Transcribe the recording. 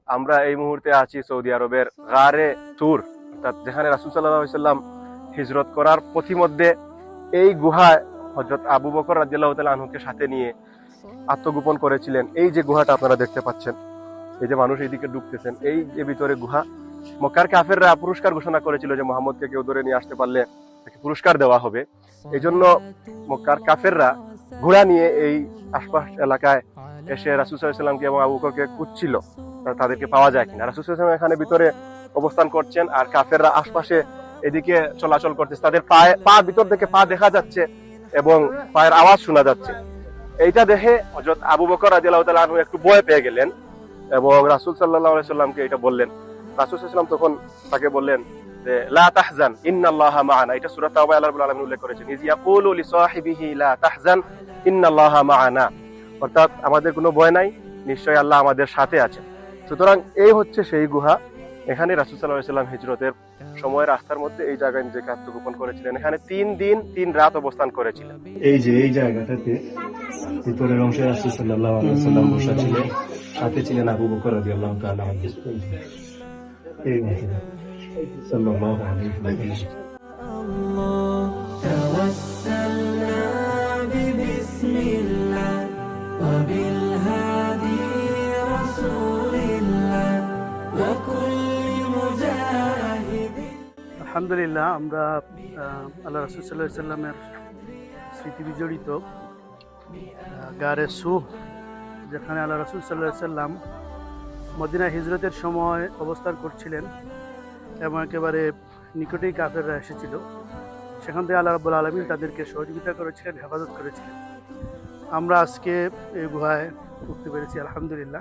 আমরা এই মুহূর্তে আছি সৌদি আরবের গারে তুর, অর্থাৎ যেখানে রাসূল সাল্লাল্লাহু আলাইহি সাল্লাম হিজরত করার পথিমধ্যে এই গুহায় হযরত আবু বকর রাদিয়াল্লাহু তাআলা আনহুকে সাথে নিয়ে আত্মগোপন করেছিলেন। এই যে গুহাটা আপনারা দেখতে পাচ্ছেন, এই যে মানুষ এইদিকে ঢুকতেছেন, এই যে ভিতরে গুহা, মক্কার কাফেররা পুরস্কার ঘোষণা করেছিল যে মুহাম্মদকে কেউ ধরে নিয়ে আসতে পারলে তাকে পুরস্কার দেওয়া হবে। এই জন্য মক্কার কাফেররা ঘোড়া নিয়ে এই আশপাশ এলাকায় এসে রাসূল সাল্লাল্লাহু আলাইহি সাল্লামকে এবং আবু বকরকে খুঁজছিল তাদেরকে পাওয়া যায় কিনা। রাসূল সাল্লাল্লাহু আলাইহি সাল্লাম এখানে ভিতরে অবস্থান করছেন আর কাফেররা আশপাশে এদিকে চলাচল করতেছে। তাদের পা ভিতর থেকে পা দেখা যাচ্ছে এবং পায়ের আওয়াজ শোনা যাচ্ছে। এইটা দেখে হযরত আবু বকর রাদিয়াল্লাহু তাআলা আনহু একটু ভয় পেয়ে গেলেন এবং রাসূল সাল্লাল্লাহু আলাইহি সাল্লামকে এটা বললেন। রাসূল সাল্লাল্লাহু আলাইহি সাল্লাম তখন তাকে বললেন যে লা তাহজান ইন্নাল্লাহা মা'ানা। এটা সূরা তাওবা আল্লাহ রাব্বুল আলামিন উল্লেখ করেছেন, ইয ইয়াকুলু লিসাহিবিহি লা তাহজান ইন্নাল্লাহা মা'ানা, অর্থাৎ আমাদের কোনো ভয় নাই, নিশ্চয়ই আল্লাহ আমাদের সাথে আছেন। সুতরাং এই হচ্ছে সেই গুহা। এখানে রাসূল সাল্লাল্লাহু আলাইহি সাল্লাম হিজরতের সময় রাস্তার মধ্যে এই জায়গায় নিজেকে আত্মগোপন করেছিলেন। এখানে 3 দিন 3 রাত অবস্থান করেছিলেন। এই যে এই জায়গাটাতে ভিতরের অংশে রাসূল সাল্লাল্লাহু আলাইহি সাল্লাম বসা ছিলেন, সাথে ছিলেন আবু বকর রাদিয়াল্লাহু তাআলা আনহু। এই মহিলা সাল্লাল্লাহু আলাইহি ওয়াসাল্লাম। توسلنا ببسم الله وبالهادي رسول الله وكل مجاهد। আলহামদুলিল্লাহ, আমরা আল্লাহ রাসূল সাল্লাল্লাহু আলাইহি সাল্লামের স্মৃতি বিজড়িত গারে সুহ, যেখানে আল্লাহ রাসূল সাল্লাল্লাহু আলাইহি সাল্লাম মদিনা হিজরতের সময় অবস্থান করছিলেন এবং একেবারে নিকটেই কাফেররা এসেছিল। সেখান থেকে আল্লাহ রাব্বুল আলামিন তাদেরকে সহযোগিতা করেছিলেন, হেফাজত করেছিলেন। আমরা আজকে এই গুহায় উঠতে পেরেছি, আলহামদুলিল্লাহ।